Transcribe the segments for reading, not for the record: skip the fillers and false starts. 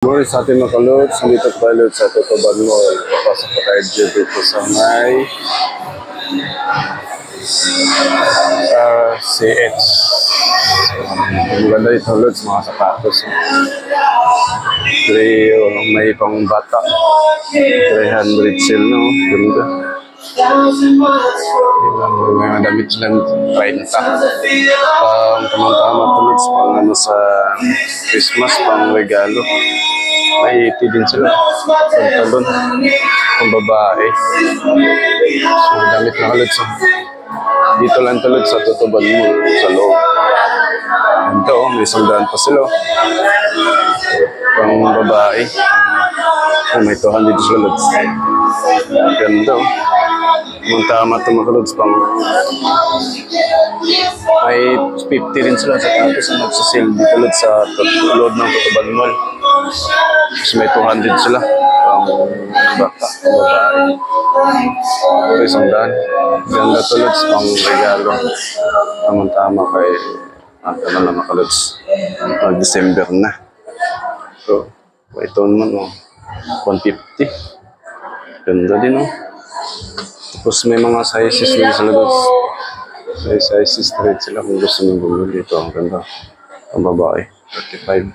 Morning sa ating mga kalot. Dito tayo sa Tutuban Mall. Papasok pa tayo dito sa may CH. Maganda dito kalot sa mga sapatos. May pang bata. 300 sale, no? Ganda. May mga damit silang 30. Tamang-tama tulad pang ano sa Christmas, pang regalo. May 80 din sila. Pantalon. Pang babae. So, damit na kalot sa dito lang tulad sa Tutuban mo sa loob. Ito, may sandaan pa sila. Pang babae. May 200 dito sila. Ganda. Tama ito mga kalods, pang may 50 rin sila sa tapos ang nagsasale dito ulit sa load ng Tutuban Mall. Kasi may 200 sila pang bata, babae. Ito isang daan. Ganda tulad pang regalo. Tama-tama kay ano na mga kalods. December na. So, ito naman 150. Ganda din Tapos may mga sizes din sila doon. May sizes na rin sila kung gusto nyo bumili dito. Ang ganda. Ang babae. 35.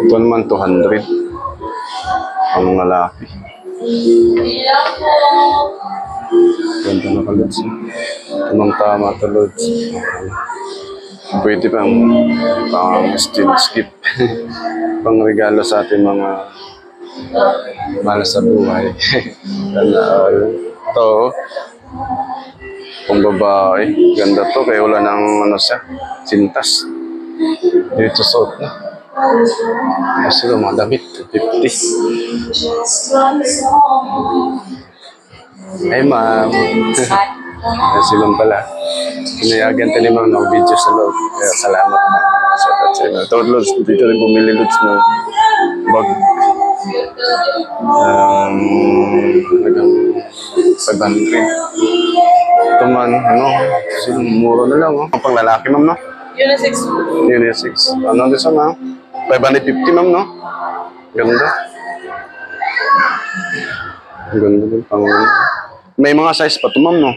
Ito naman 200. Ang lalaki. Ganda na kalod siya. Tamang-tama kalod. Pwede pang still skip. Pang regalo sa ating mga mahal sa buhay. Ito kung babae, ganda to kaya wala ng ano siya, sintas dito suot na. Kasi ito mga damit 50. Ay ma'am. Kasi lang pala pinayagan tayo naman ng video sa loob, kaya salamat na sa inyo. Ito Lods, dito rin bumili Lods ng bag hanggang 500. Ito man, mura na lang pang lalaki ma'am, no? Unisex. Unisex. Ano din sa ma'am? 550 ma'am, no? Ganda. Ganda din pang may mga size pa ito ma'am, no?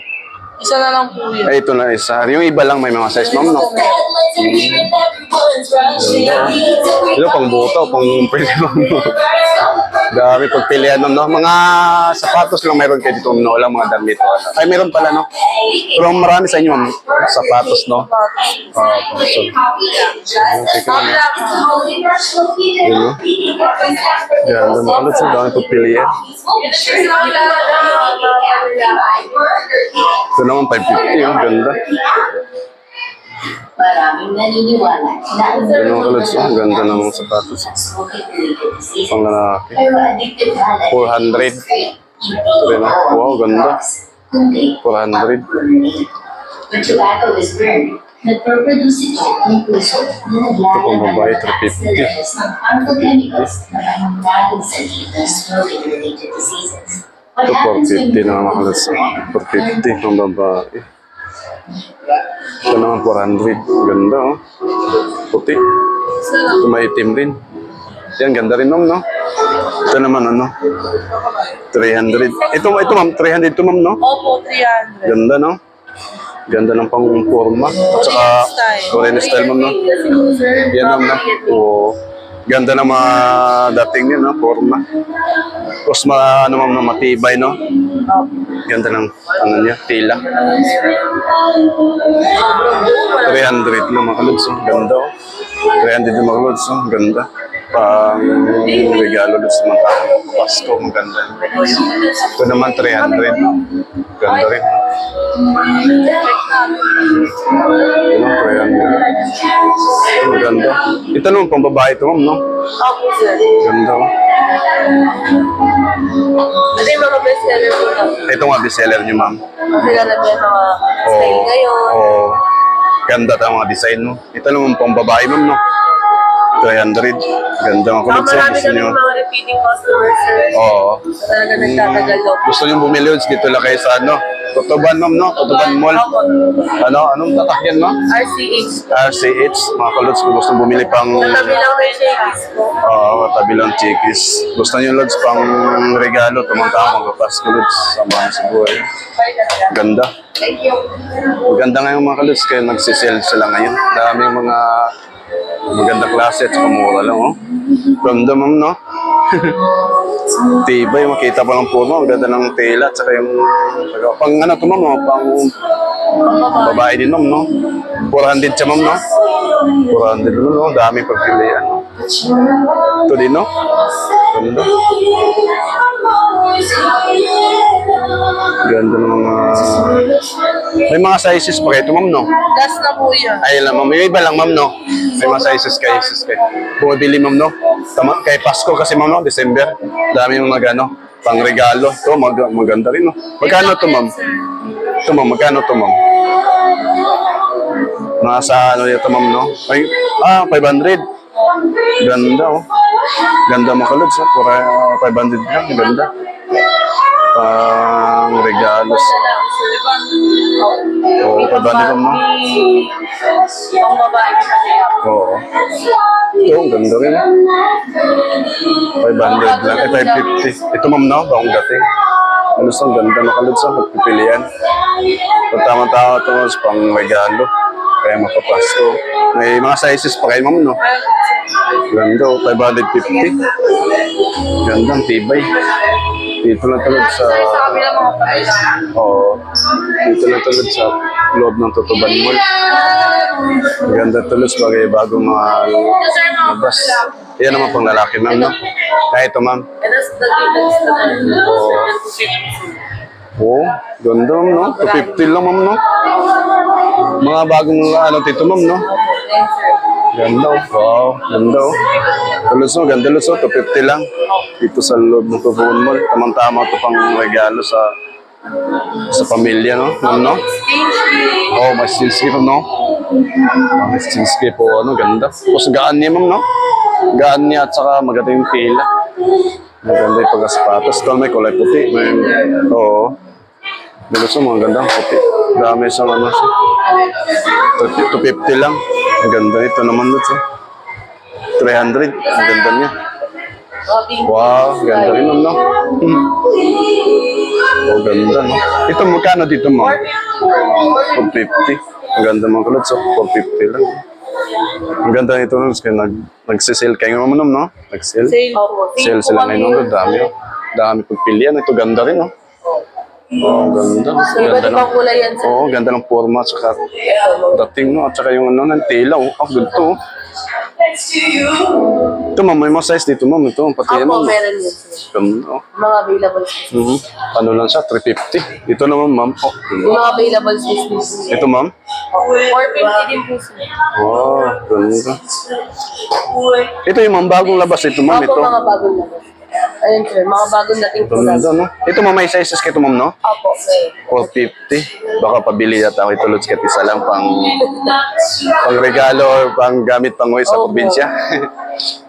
Isa na lang po yun. Ay, ito na isa. Yung iba lang may mga size ma'am, no? Ito pang buto, pang pwede ma'am, no? Dami pagpilian ma'am, no? Mga sapatos lang mayroon kayo dito, no? Walang mga damit. Ay, meron pala, no? Pero marami sa inyo, ma'am. Sapatos, no? Yan, lumakalot sa dami pagpilian. Ito naman 550, yung ganda. Maraming naniniwala na ganun kalad siya, ang ganda ng mga sapatos. Pang lalaki. 400. Ito rin, wow, ganda. 400. When tobacco is burned, nagproproduce ito ng puso na pang babae, naglalabas sa levels ng harmful chemicals na pangunahing sanhi ng smoking-related diseases. Ito 450 na mga kalad siya. 450 ng babae. Ito naman 400. Ganda, puti. Ito may itim rin. Yan, ganda rin ma'am, no? Ito naman, 300. Ito ma'am, 300 ito ma'am, no? Opo, 300. Ganda, no? Ganda ng pang-forma. At saka, Korean style ma'am, no? Yan ma'am, no? Oo. Ganda ng mga dating yun, no? Forma. Tapos, ano ma'am, matibay, no? Ganda ng, niya, tila. 300 na mga kalods. Ganda, 300 na mga kalods. Ganda. Pang regalo doon sa mga Pasko. Maganda. Ito naman 300. Ganda rin. Ganda. Ito naman pang babae ito, ma'am, no? Opo, sir. Ganda. Ito yung mga bestseller po na. Ito nga bestseller niyo, ma'am. Sigaran yung mga style ngayon. Oo. Ganda tayo mga design, no? Ito naman pang babae, ma'am, no? 300. Ganda mga kulit sa Marami gusto kami nyo. mga repeating customers, sir. Oo. Talaga nagtatagal daw. Gusto nyo bumili dito lang kayo sa ano? Tutuban, ma'am, no? Tutuban Mall. Anong tatakyan mo? RCH. RCH, mga kalods, kung gusto bumili pang... Natabi lang na yung shakes ko. Oo, tabi lang chikis. Gusto niyo, lods, pang regalo, tumangka magpapasko, lods, sa mga Cebuay. Ganda. Maganda ngayon mga kalods, kaya nagsisell sila ngayon. Daming mga maganda klase at saka mura lang, oh. Ganda, ma'am, no? Tibay, makita pa ng puno. Ang ganda ng tela at saka yung... Pang ano to, ma'am, oh, pang babae din, ma'am, no? 400 siya, ma'am, no? 400, no? Dami pagpilian, no? Ito din, no? Ganda. Ganda ng mga... May mga sizes pa kayo ito, ma'am, no? Last na po yan. Ay lang, ma'am. May iba lang, ma'am, no? May mga sizes kayo. Bumibili, ma'am, no? Tama, kay Pasko kasi, ma'am, no? December. Dami yung mga, ano, pang regalo. Ito, maganda rin, no? Magkano ito, ma'am? Ito, ma'am. Magkano ito, ma'am? Nasa, ano ito, ma'am, no? Ay, 500. Ganda, oh. Ganda mga kalods, oh. 500 lang. Ganda. Pang regalos. Oo, 500 lang, no? Pang babae pa niya. Oo. Ito, ang ganda rin. 500 lang. 550. Ito, ma'am, no? Bagong dating. Ano sa ganda na kalod sa magpipilian. Tama-tama ito mas pang regalo. Kaya mapapasko. May mga sizes pa kayo, ma'am, no? Ganda, 550. Ganda, ang tibay. Dito lang tulad sa... Oo. Dito lang tulad sa loob ng Tutuban Mall. Ganda tulad sa bagong mga labas. Yan naman pang lalaki, ma'am, no? Kaya ito, ma'am. Oo. Ganda, ma'am, no? 250 lang, ma'am, no? Mga bagong ano dito, ma'am, no? Ganda, oh. Wow. Ganda, oh. Tulad mo, ganda luso. 250 lang. Dito sa loob ng Tutuban Mall. Tamang-tama ito pang regalo sa pamilya, no? Ma'am, no? Oo, may stinscape, no? May stinscape po, ano, ganda. Tapos gaan niya, ma'am, no? Gaan niya at saka maganda yung tela. Maganda yung pagkasapatos. Ito may kulay puti. Oo. Dito sa mga ganda, puti. Dami sa ano siya. 250 lang. Ang ganda ito naman dito. 300. Ang ganda niya. Wow, ganda rin, ma'am, no? Oh, ganda, no? Ito, magkano dito, ma'am? 450. Ang ganda mga kulot, so 450 lang. Ang ganda nito, no? Kaya nagsisale kayo, ma'am, no? Nagsale? Sale sila ngayon, no? Dami, oh. Dami pagpilian. Ito, ganda rin, no? Oh, ganda. Ganda ng kulay yan, sir. Oo, ganda ng forma at saka dating, no? At saka yung ano, ng tela, oh. Oh, ganito, oh. Ito, ma'am, may mga size dito, ma'am. Ito, pati yan, ma'am. Meron yun, sir. Ganda, oh. Mga available space. Ano lang siya, 350. Ito naman, ma'am. Oh, Yung mga available space. ito, ma'am. 450 din po, sir. Wow, ganda. Ito yung ma'am, bagong labas ito, ma'am. Opo, Ito. mga bagong labas. Ayun, sir. Mga bagong dating po Ganda, no? Ito, ma'am, may sizes kayo, ma'am, no? Opo, sir. 450. Baka pabili yata ako ito, Lods, kahit isa lang pang regalo or pang gamit pang uwi sa Opo. probinsya.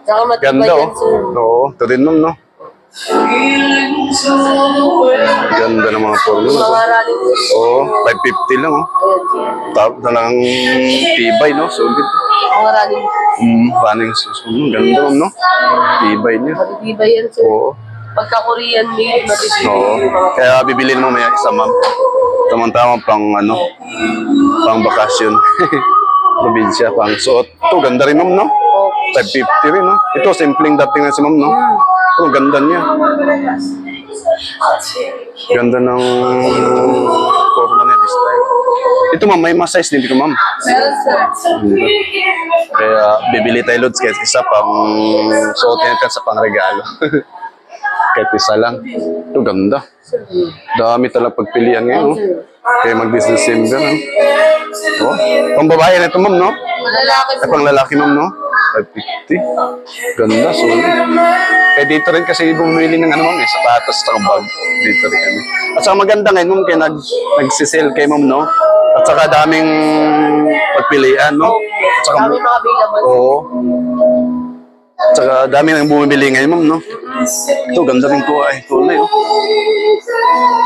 Saka matibay Ganda, oh. yan, sir. Oo, ito rin, ma'am, no? Ganda ng mga forma. Mga running shoes. Oo, 550 lang, oh. Ayun, sir. Top na lang tibay, no? Solid. Mga running shoes. Running shoes. Ganda, ma'am, no? Tibay niya. Matitibay yan, sir. Oo. Pagka Korean made, matitibay. Oo. Kaya bibilin mo maya isa, ma'am. Tamang-tama pang ano, pang bakasyon. Probinsya, pang suot. Ito, ganda rin, ma'am, no? 550 rin, no? Ito, simpleng dating na si ma'am, no? Ito, ganda niya. Ganda ng forma niya this time. Ito, ma'am, may mga size din dito, ma'am. Meron, sir. Kaya bibili tayo, Lods, kahit isa pang suotin natin sa pang regalo. Kahit isa lang. Ito, ganda. Dami talagang pagpilian ngayon, no? Kaya mag-December, no? Oh, pang babae na ito, ma'am, no? Malalaki Ay, pang lalaki, ma'am, no? 550. Ganda, solid. Kaya dito rin kasi bumili ng ano, ma'am, sapatos at bag. Dito rin kami. At saka maganda ngayon, ma'am, kaya nagsisale kay ma'am, no? At saka daming pagpilian, no? At saka, Kami mga available. oo. Tsaka dami nang bumibili ngayon, ma'am, no? Ito, ganda rin ko ay kulay, oh.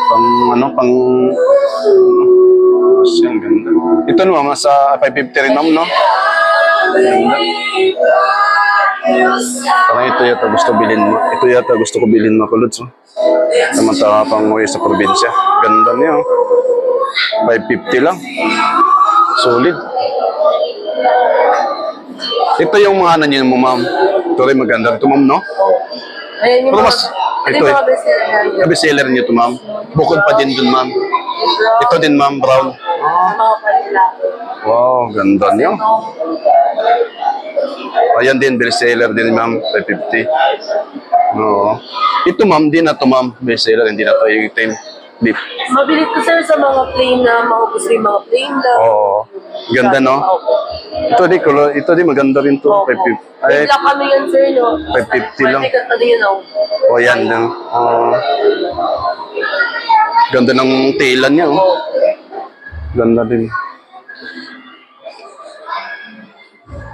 Pang, ano, pang... Ang ganda. Ito naman, sa 550 rin, ma'am, no? Ganda. Parang ito yata gusto bilhin mo. Ito yata gusto ko bilhin mo, Kulods, oh. Samantala pang uwi sa probinsya. Ganda niya, oh. 550 lang. Solid. Ito yung mga ano niyo mo, ma'am. Ito rin maganda. Ito, ma'am, no? Ayan yung Pero mga, mas- ito ito yung eh. mga bestseller namin. Kabiseller niyo to, ma'am. Bukod pa din dun, ma'am. Ito din, ma'am, brown. Mga panila. Wow, ganda niyo. Ayan din, bestseller din, ma'am. 550. Oo. Ito, ma'am, din na to, ma'am. Bestseller, hindi na to yung time. Beef. Mabilis ko, sir, sa mga plain na maubos yung mga plain lang. Oo. Ganda, no? Opo. Ito di maganda rin to. Opo. 550. Ay, Plain lang kami yan, sir, no? 550 lang. Martikat na din yun, oh. o yan lang. Ganda ng tela niya, oh. Ganda din.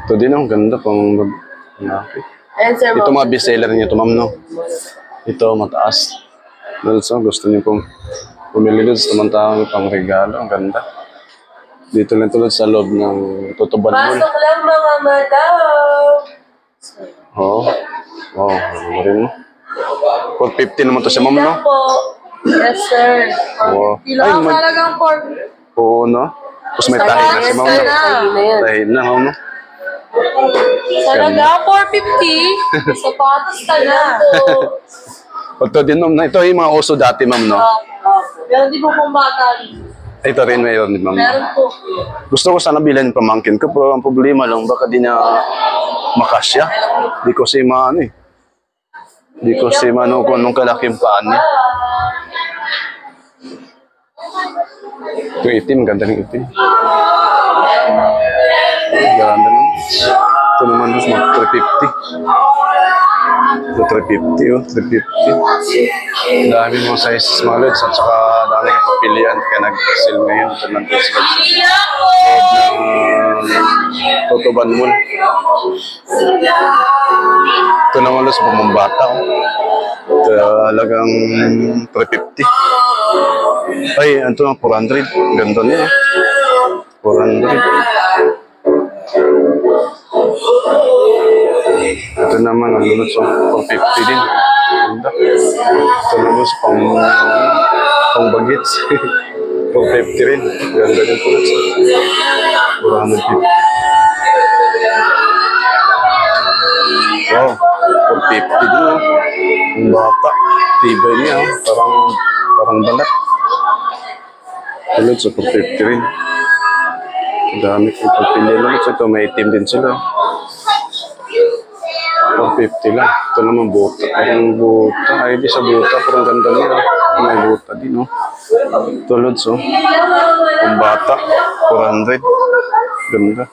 Ito din, oh. Ganda pang lalaki. Ayan, sir, Ito mga bestseller niya to, ma'am, no? Ito, mataas. Also, gusto niyo pong pumili doon sa tamang pang regalo. Ang ganda. Dito lang tulad sa loob ng Tutuban Mall. Pasok lang, mga madam. Oo. Oh, ano rin, no? 450 naman to siya, ma'am, no? Lang po. Yes, sir. Oo. Kailangan mag- talagang pork. Oo, no? Tapos may tahi na si ma'am, no? Tahi na yan. Tahi na, ma'am, no? Talaga, 450. Sapatos ka na. Ito din, ma'am, no? Ito yung mga uso dati, ma'am, no? Meron di po pong bata. Ito rin mayroon din, ma'am. Meron po. Gusto ko sana bilhin yung pamangkin ko, pero ang problema lang, baka di niya makasya. Di ko si maano eh. Di ko si maano kung anong kalaki yung paan niya. Ito itim, ganda ng itim. Ganda ng. Ito naman mas mga 350. Ito 350, oh, 350. Dami mga sizes mga lods at saka dami yung papilian kaya nag-sale ngayon. Ito lang po sila. Tutuban Mall. Ito naman lods, pamambata. Oh. Talagang 350. Ay, ito nga, 400. Ganda niya. 400. Ito naman, ang lunod sa 450 din. Ganda. Ito naman sa pang bagets. 450 rin. Ganda din po. 450. Wow, 450 din. Oh. Ang bata. Tibay niya. Oh. Parang balat. Tulad sa 450 rin. Ang dami kong pagpili lang. Ito may itim din sila. 450 lang. Ito naman buta. Parang buta. Ay, di sa buta. Pero ang ganda niya. May buta din, oh. Tulad, so. Ang bata. 400. Ganda.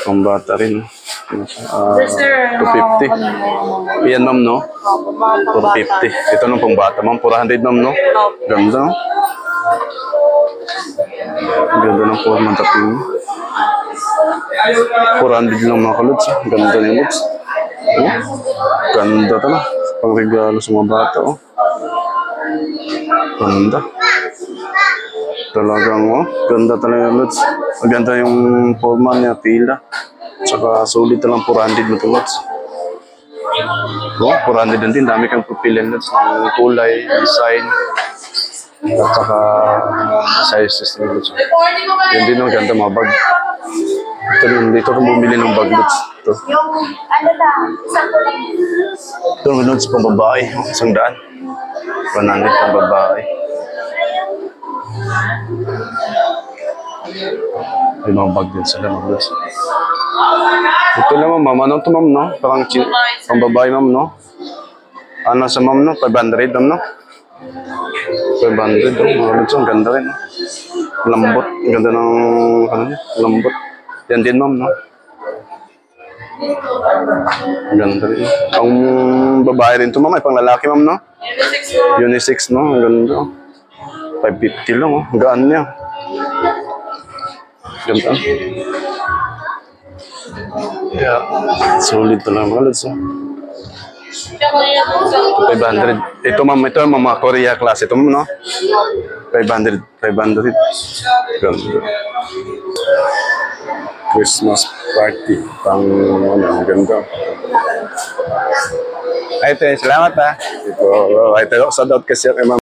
Ang bata rin. 250. Yan, ma'am, no? 450. Ito nung pang bata, ma'am. 400, ma'am, no? Ganda, no? Ganda ng forma ng taping. 400 lang mga kalods. Ganda ng lods. Oh, ganda talaga. Pang regalo sa mga bata, oh. Ganda. Talagang, oh. Ganda talaga yung lods. Maganda yung forma niya, tila. Tsaka solid na lang 400 na ito, lods. Oh, 400 din din. Dami kang pupilin, lods. Ng kulay, design. At saka sizes ng lods. Yun din, ang ganda mga bag. Dito ko bumili ng bag, lods. Ito. Yung, ano lang, isang kulay. Ito naman lods, pang babae. 100. 100 pang babae. May mga bag din sila, mga lods. Ito naman, ma'am. Ano ito, ma'am, no? Parang pang babae, ma'am, no? Ano sa ma'am, no? 500, ma'am, no? 500, oh. Mga lods, ang ganda rin. Lambot. Ang ganda ng, ano niya? Lambot. Yan din, ma'am, no? Ang ganda rin. Ang babae rin ito, ma'am. Ay, pang lalaki, ma'am, no? Unisex, no? Ang ganda. 550 lang, oh. Ang gaan niya. Ganda. Yeah. Solid to lang mga lods. 500. Ito ma'am, mga Korea class. Ito ma'am, no? 500. Ganda. Christmas party. Pang, ano, ganda. Ay, ito, salamat ha. Ito, sa doubt kasi kay ma'am.